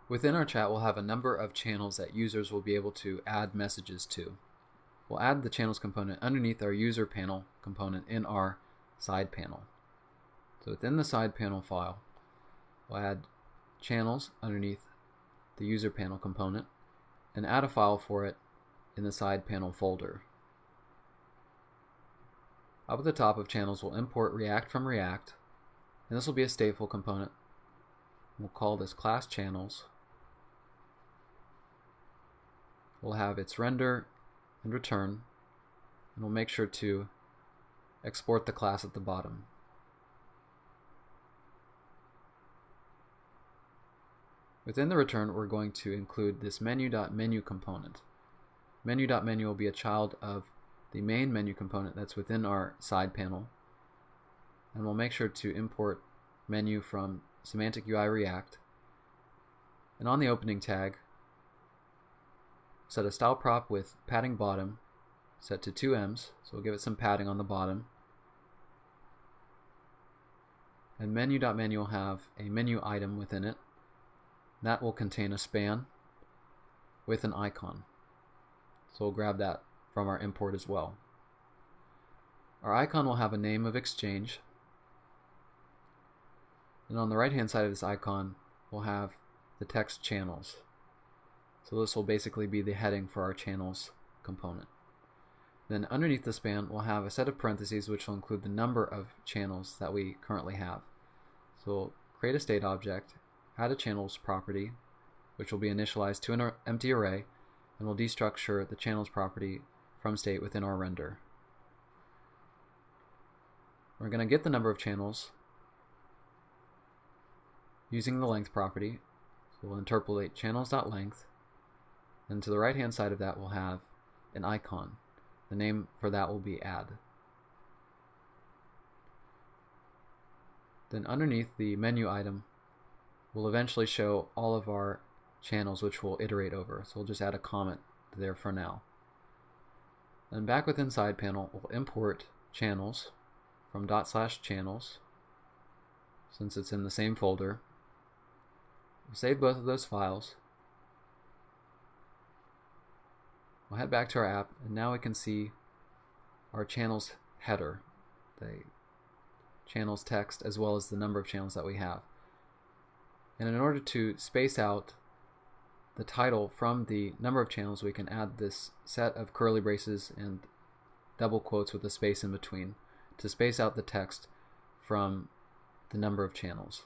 Within our chat, we'll have a number of channels that users will be able to add messages to. We'll add the channels component underneath our user panel component in our side panel. So within the side panel file, we'll add channels underneath the user panel component and add a file for it in the side panel folder. Up at the top of channels, we'll import React from React, and this will be a stateful component. We'll call this class channels. We'll have its render and return, and we'll make sure to export the class at the bottom. Within the return, we're going to include this menu.menu component. Menu.menu will be a child of the main menu component that's within our side panel, and we'll make sure to import menu from Semantic UI React. And on the opening tag, set a style prop with padding bottom set to 2ems, so we'll give it some padding on the bottom. And menu.menu will have a menu item within it. That will contain a span with an icon. So we'll grab that from our import as well. Our icon will have a name of exchange. And on the right hand side of this icon, we'll have the text channels. So this will basically be the heading for our channels component. Then underneath the span, we'll have a set of parentheses which will include the number of channels that we currently have. So we'll create a state object, add a channels property, which will be initialized to an empty array, and we'll destructure the channels property from state within our render. We're going to get the number of channels using the length property. So we'll interpolate channels.length, and to the right hand side of that we'll have an icon. The name for that will be add. Then underneath the menu item, we'll eventually show all of our channels which we'll iterate over. So we'll just add a comment there for now. And back within side panel, we'll import channels from /channels, since it's in the same folder. We'll save both of those files. We'll head back to our app, and now we can see our channels header, the channels text, as well as the number of channels that we have. And in order to space out the title from the number of channels, we can add this set of curly braces and double quotes with a space in between to space out the text from the number of channels.